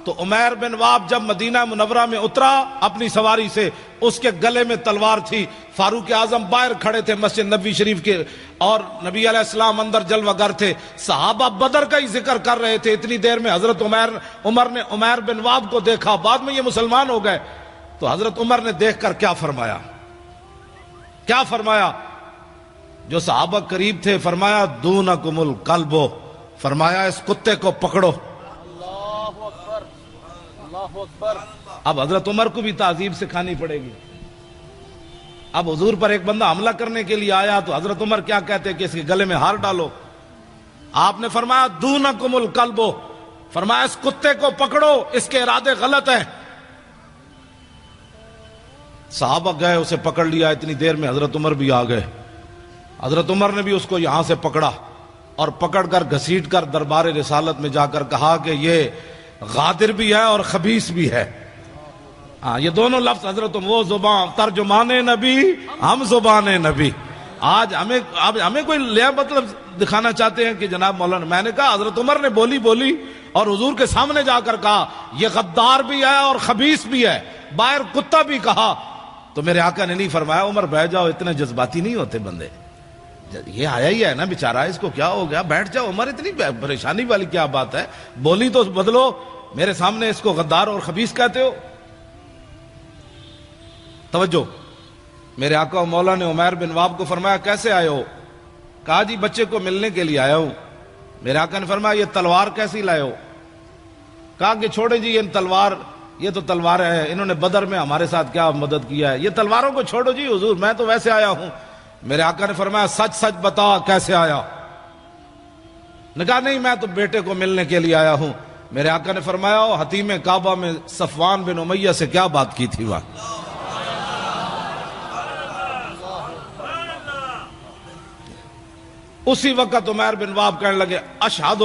تو عمیر بن واب جب مدینہ منورہ میں اترا اپنی سواری سے، اس کے گلے میں تلوار تھی۔ فاروق اعظم باہر کھڑے تھے مسجد نبوی شریف کے، اور نبی علیہ السلام اندر جلوہ گر تھے۔ صحابہ بدر کا ہی ذکر کر رہے تھے، اتنی دیر میں حضرت عمر نے عمیر بن واب کو دیکھا، بعد میں یہ مسلمان ہو گئے۔ تو حضرت عمر نے دیکھ کر کیا فرمایا؟ کیا فرمایا؟ جو صحابہ قریب تھے، فرمایا دونکم الکلب، فرمایا اس کتے کو پکڑو۔ اب حضرت عمر کو بھی تعذیب سکھانی پڑے گی۔ اب حضور پر ایک بندہ حملہ کرنے کے لیے آیا تو حضرت عمر کیا کہتے کہ اس کے گلے میں ہار ڈالو؟ آپ نے فرمایا دونکم الکلب، فرمایا اس کتے کو پکڑو، اس کے ارادے غلط ہیں۔ صحابہ گئے، اسے پکڑ لیا، اتنی دیر میں حضرت عمر بھی آ گئے۔ حضرت عمر نے بھی اس کو یہاں سے پکڑا اور پکڑ کر گھسیٹ کر دربار رسالت میں جا کر کہا کہ یہ غادر بھی ہے اور خبیث بھی ہے۔ ہاں، یہ دونوں لفظ حضرت وہ زبان ترجمان نبی، ہم زبان نبی۔ آج ہمیں کوئی لیا مطلب دکھانا چاہتے ہیں کہ جناب مولانا، میں نے کہا حضرت عمر نے بولی اور حضور کے سامنے جا کر کہا یہ غدار بھی ہے اور خبیث بھی ہے، باہر کتا بھی کہا۔ تو میرے آقا نے نہیں فرمایا عمر بیٹھ جاؤ، اتنے جذباتی نہیں ہوتے بندے، یہ آیا ہی ہے نا بیچارہ، اس کو کیا ہو گیا، بیٹھ جاؤ عمر، اتنی پریشانی والی کیا بات ہے، بولی تو بدلو، میرے سامنے اس کو غدار اور خبیث کہتے ہو۔ توجہ، میرے آقا و مولا نے عمیر بن واب کو فرمایا کیسے آئے ہو؟ کہا جی بچے کو ملنے کے لیے آیا ہوں۔ میرے آقا نے فرمایا یہ تلوار کیسی لائے ہو؟ کہا کہ چھوڑے جی یہ تلوار، یہ تو تلوار ہے، انہوں نے بدر میں ہمارے ساتھ کیا مدد کیا ہے، یہ تلواروں کو چھوڑو جی حضور، میں تو ویسے آیا ہوں۔ میرے آقا نے فرمایا سچ سچ بتا کیسے آیا؟ نے کہا نہیں میں تو بیٹے کو ملنے کے لیے آیا ہوں۔ میرے آقا نے فرمایا حتیم کعبہ میں صفوان بن امیہ سے کیا بات کی تھی وہاں؟ اسی وقت عمیر بن واب کہنے لگے اشہد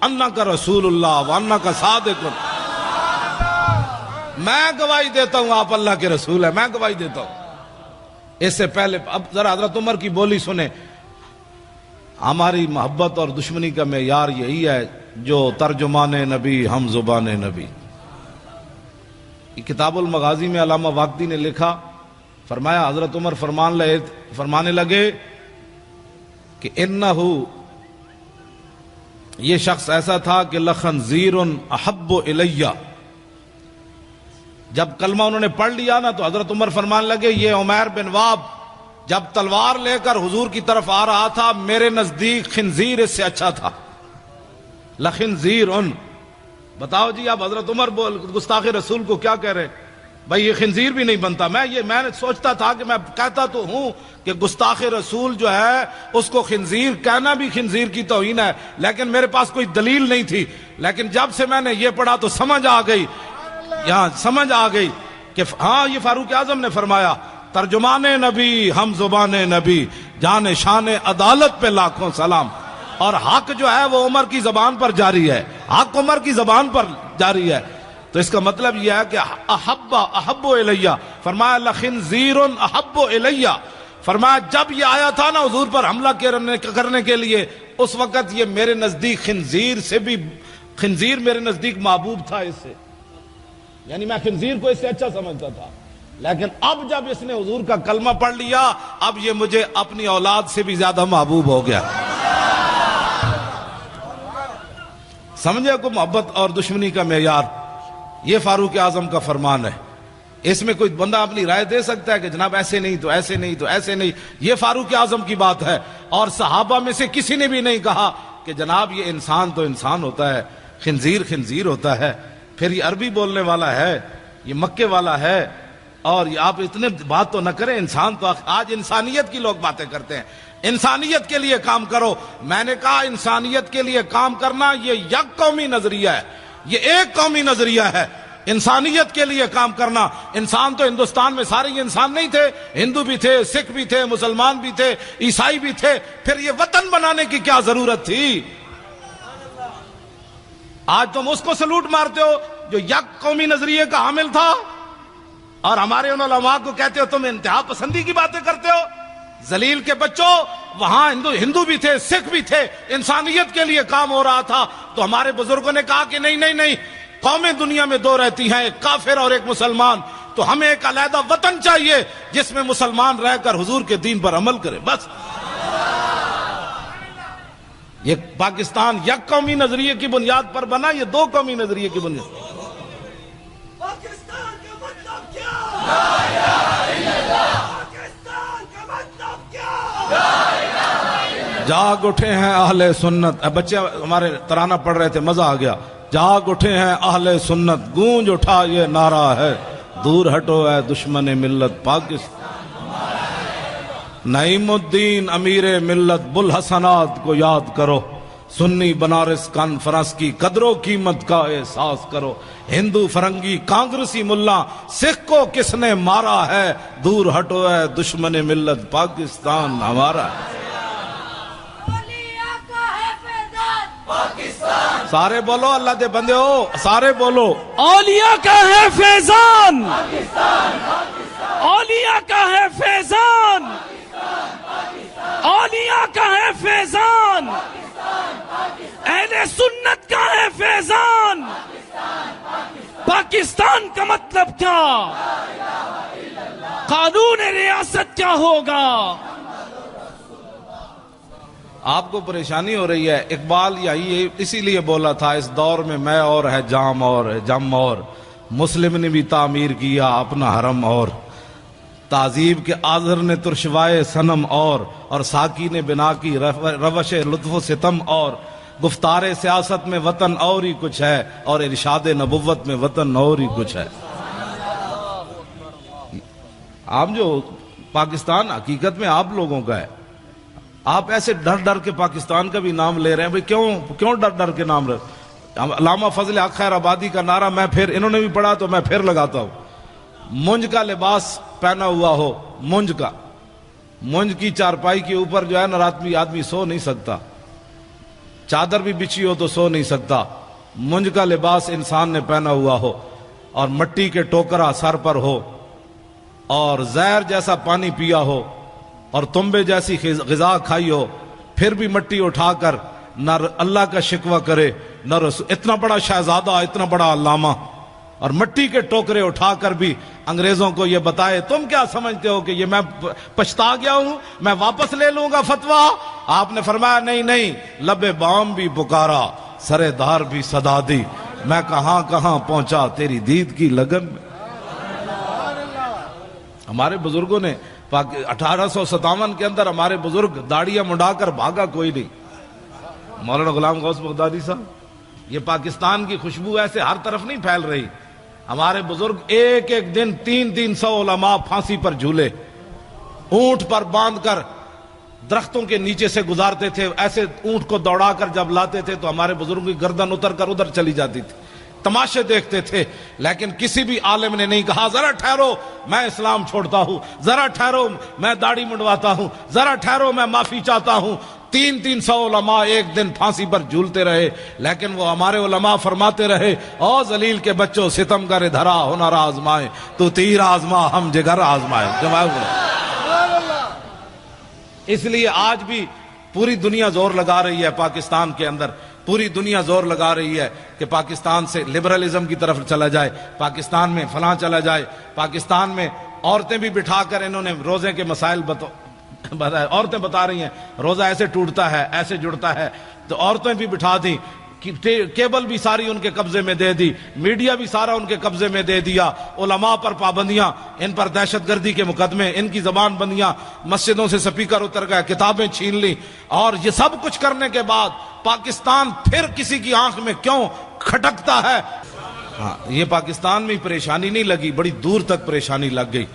انک رسول اللہ وانک صادق، میں گواہی دیتا ہوں آپ اللہ کے رسول ہیں، میں گواہی دیتا ہوں۔ اس سے پہلے اب ذرا حضرت عمر کی بولی سنیں۔ ہماری محبت اور دشمنی کا معیار یہی ہے جو ترجمان نبی ہم زبان نبی۔ کتاب المغازی میں علامہ واقدی نے لکھا، فرمایا حضرت عمر فرمانے لگے کہ انہو، یہ شخص ایسا تھا کہ لخنزیر احب الیہ، جب کلمہ انہوں نے پڑھ لیا نا تو حضرت عمر فرمان لگے یہ عمیر بن واب جب تلوار لے کر حضور کی طرف آ رہا تھا میرے نزدیک خنزیر اس سے اچھا تھا۔ لخنزیر، بتاؤ جی آپ حضرت عمر گستاخ رسول کو کیا کہہ رہے؟ بھائی یہ خنزیر بھی نہیں بنتا۔ میں نے سوچتا تھا کہ میں کہتا تو ہوں کہ گستاخ رسول جو ہے اس کو خنزیر کہنا بھی خنزیر کی توہین ہے، لیکن میرے پاس کوئی دلیل نہیں تھی، لیکن جب سے میں نے یہ پڑھا تو سمجھ آ گئی، یہاں سمجھ آ گئی کہ ہاں یہ فاروق اعظم نے فرمایا ترجمان نبی ہم زبان نبی، جان شان عدالت پہ لاکھوں سلام، اور حق جو ہے وہ عمر کی زبان پر جاری ہے، حق عمر کی زبان پر جاری ہے۔ تو اس کا مطلب یہ ہے کہ احب الیہ، فرمایا لخنزیر احب الیہ، فرمایا جب یہ آیا تھا نا حضور پر حملہ کرنے کے لیے اس وقت یہ میرے نزدیک خنزیر سے بھی، خنزیر میرے نزدیک محبوب تھا اس سے، یعنی میں خنزیر کو اس سے اچھا سمجھتا تھا، لیکن اب جب اس نے حضور کا کلمہ پڑھ لیا اب یہ مجھے اپنی اولاد سے بھی زیادہ محبوب ہو گیا۔ سمجھے کو محبت اور دشمنی کا معیار، یہ فاروق اعظم کا فرمان ہے۔ اس میں کوئی بندہ اپنی رائے دے سکتا ہے کہ جناب ایسے نہیں تو ایسے نہیں تو ایسے نہیں، یہ فاروق اعظم کی بات ہے، اور صحابہ میں سے کسی نے بھی نہیں کہا کہ جناب یہ انسان تو انسان ہوتا ہے، خنزیر خنزیر ہوتا ہے، پھر یہ عربی بولنے والا ہے، یہ مکے والا ہے، اور یہ آپ اتنے بات تو نہ کریں، انسان تو آج انسانیت کی لوگ باتیں کرتے ہیں، انسانیت کے لیے کام کرو۔ میں نے کہا انسانیت کے لیے کام کرنا یہ یک قومی نظریہ ہے، یہ ایک قومی نظریہ ہے، انسانیت کے لیے کام کرنا۔ انسان تو ہندوستان میں سارے انسان نہیں تھے، ہندو بھی تھے، سکھ بھی تھے، مسلمان بھی تھے، عیسائی بھی تھے، پھر یہ وطن بنانے کی کیا ضرورت تھی؟ آج تم اس کو سلوٹ مارتے ہو جو یک قومی نظریے کا حامل تھا، اور ہمارے ان علماء کو کہتے ہو تم انتہا پسندی کی باتیں کرتے ہو۔ ذلیل کے بچوں، وہاں ہندو بھی تھے، سکھ بھی تھے، انسانیت کے لیے کام ہو رہا تھا، تو ہمارے بزرگوں نے کہا کہ نہیں نہیں نہیں، قومیں دنیا میں دو رہتی ہیں، ایک کافر اور ایک مسلمان، تو ہمیں ایک علیحدہ وطن چاہیے جس میں مسلمان رہ کر حضور کے دین پر عمل کرے. بس یہ پاکستان یک قومی نظریے کی بنیاد پر بنا، یہ دو قومی نظریے کی بنیاد. پاکستان کا مطلب کیا؟ لا الہ الا اللہ. پاکستان کا مطلب کیا؟ لا الہ الا اللہ. جاگ اٹھے ہیں اہل سنت. بچے ہمارے ترانہ پڑھ رہے تھے، مزہ آ گیا. جاگ اٹھے ہیں اہل سنت، گونج اٹھا یہ نعرہ ہے، دور ہٹو اے دشمن ملت پاکستان. نعیم الدین امیر ملت بوالحسنات کو یاد کرو، سنی بنارس کانفرنس کی قدر و قیمت کا احساس کرو. ہندو فرنگی کانگریسی ملا سکھ کو کس نے مارا ہے، دور ہٹو اے دشمن ملت پاکستان ہمارا ہے. اولیاء کا ہے فیضان پاکستان. سارے بولو، اللہ دے بندے ہو، سارے بولو. اولیاء کا ہے فیضان، پاکستان. اولیاء کا ہے فیضان، اولیاء کا ہے فیضان، اہل سنت کا ہے فیضان. پاکستان کا مطلب کیا؟ قانون ریاست کیا ہوگا؟ آپ کو پریشانی ہو رہی ہے. اقبال یہی اسی لیے بولا تھا، اس دور میں میں اور ہے جام اور ہے جم اور، مسلم نے بھی تعمیر کیا اپنا حرم اور، تعذیب کے آذر نے ترشوائے صنم اور ساکی نے بنا کی روش لطف و ستم اور، گفتار سیاست میں وطن اور ہی کچھ ہے اور ارشاد نبوت میں وطن اور ہی کچھ ہے. آپ جو پاکستان حقیقت میں آپ لوگوں کا ہے. آپ ایسے ڈر ڈر کے پاکستان کا بھی نام لے رہے ہیں. بھئی کیوں ڈر ڈر کے نام رہے؟ علامہ فضل حق خیر آبادی کا نعرہ میں پھر انہوں نے بھی پڑھا تو میں پھر لگاتا ہوں. منج کا لباس پہنا ہوا ہو، منج کی چارپائی کے اوپر جو ہے نا رات میں آدمی سو نہیں سکتا، چادر بھی بچھی ہو تو سو نہیں سکتا. منج کا لباس انسان نے پہنا ہوا ہو اور مٹی کے ٹوکرا سر پر ہو اور زہر جیسا پانی پیا ہو اور تنبے جیسی غذا کھائی ہو، پھر بھی مٹی اٹھا کر نہ اللہ کا شکوہ کرے نہ رسول. اتنا بڑا شہزادہ، اتنا بڑا علامہ، اور مٹی کے ٹوکرے اٹھا کر بھی انگریزوں کو یہ بتائے تم کیا سمجھتے ہو کہ یہ میں پچھتا گیا ہوں، میں واپس لے لوں گا فتویٰ. آپ نے فرمایا نہیں، لب بام بھی پکارا، سرے دار بھی صدا دی، میں کہاں کہاں پہنچا تیری دید کی لگن میں. ہمارے بزرگوں نے 1857 کے اندر ہمارے بزرگ داڑیاں منڈا کر بھاگا کوئی نہیں. مولانا غلام غوث بغدادی صاحب، یہ پاکستان کی خوشبو ایسے ہر طرف نہیں پھیل رہی. ہمارے بزرگ ایک دن 300 علماء پھانسی پر جھولے، اونٹ پر باندھ کر درختوں کے نیچے سے گزارتے تھے. ایسے اونٹ کو دوڑا کر جب لاتے تھے تو ہمارے بزرگوں کی گردن اتر کر ادھر چلی جاتی تھی. تماشے دیکھتے تھے، لیکن کسی بھی عالم نے نہیں کہا ذرا ٹھہرو میں اسلام چھوڑتا ہوں، ذرا ٹھہرو میں داڑھی منڈواتا ہوں، ذرا ٹھہرو میں معافی چاہتا ہوں. 300 علماء ایک دن پھانسی پر جھولتے رہے، لیکن وہ ہمارے علماء فرماتے رہے، او ذلیل کے بچوں ستم کرے دھرا ہنر آزمائے، تو تیر آزما ہم جگر آزمائے. اس لیے آج بھی پوری دنیا زور لگا رہی ہے پاکستان کے اندر، پوری دنیا زور لگا رہی ہے کہ پاکستان سے لبرلزم کی طرف چلا جائے، پاکستان میں فلاں چلا جائے. پاکستان میں عورتیں بھی بٹھا کر انہوں نے روزے کے مسائل عورتیں بتا رہی ہیں روزہ ایسے ٹوٹتا ہے، ایسے جڑتا ہے، تو عورتیں بھی بٹھا دیں. کیبل بھی ساری ان کے قبضے میں دے دی، میڈیا بھی سارا ان کے قبضے میں دے دیا. علماء پر پابندیاں، ان پر دہشت گردی کے مقدمے، ان کی زبان بندیاں، مسجدوں سے سپیکر اتر گئے، کتابیں چھین لی. اور یہ سب کچھ کرنے کے بعد پاکستان پھر کسی کی آنکھ میں کیوں کھٹکتا ہے؟ ہاں، یہ پاکستان میں پریشانی نہیں لگی، بڑی دور تک پریشانی لگ گئی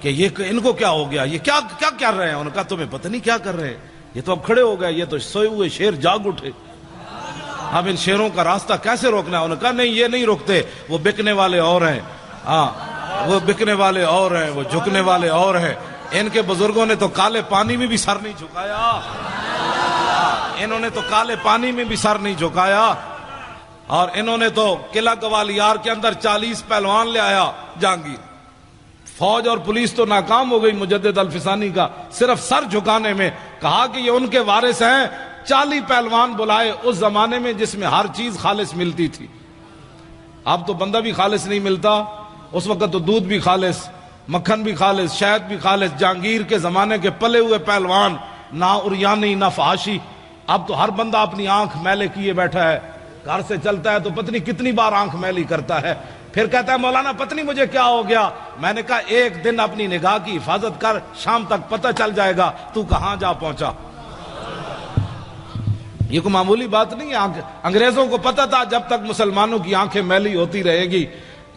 کہ یہ ان کو کیا ہو گیا، یہ کیا کر رہے ہیں. ان کا تمہیں پتہ نہیں کیا کر رہے ہیں، یہ تو اب کھڑے ہو گئے، یہ تو سوئے ہوئے شیر جاگ اٹھے، اب ان شیروں کا راستہ کیسے روکنا ہے. انہوں نے کہا نہیں، یہ نہیں روکتے، وہ بکنے والے اور ہیں. ہاں، وہ بکنے والے اور ہیں، وہ جھکنے والے اور ہیں. ان کے بزرگوں نے تو کالے پانی میں بھی سر نہیں جھکایا، انہوں نے تو کالے پانی میں بھی سر نہیں جھکایا. اور انہوں نے تو قلعہ گوالیار کے اندر 40 پہلوان لے آیا جہانگیر. فوج اور پولیس تو ناکام ہو گئی مجدد الفسانی کا صرف سر جھکانے میں. کہا کہ یہ ان کے وارث ہیں. 40 پہلوان بلائے اس زمانے میں جس میں ہر چیز خالص ملتی تھی. اب تو بندہ بھی خالص نہیں ملتا، اس وقت تو دودھ بھی خالص، مکھن بھی خالص، شہد بھی خالص، جہانگیر کے زمانے کے پلے ہوئے پہلوان، نہ اریانی نہ فحاشی۔ اب تو ہر بندہ اپنی آنکھ میلے کیے بیٹھا ہے، گھر سے چلتا ہے تو پتنی کتنی بار آنکھ میلی کرتا ہے، پھر کہتا ہے مولانا پتنی مجھے کیا ہو گیا۔ میں نے کہا ایک دن اپنی نگاہ کی حفاظت کر، شام تک پتہ چل جائے گا تو کہاں جا پہنچا۔ یہ کوئی معمولی بات نہیں ہے، انگریزوں کو پتہ تھا جب تک مسلمانوں کی آنکھیں میلی ہوتی رہے گی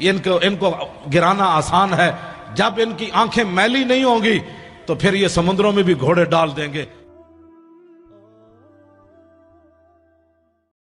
ان کو گرانا آسان ہے، جب ان کی آنکھیں میلی نہیں ہوں گی تو پھر یہ سمندروں میں بھی گھوڑے ڈال دیں گے۔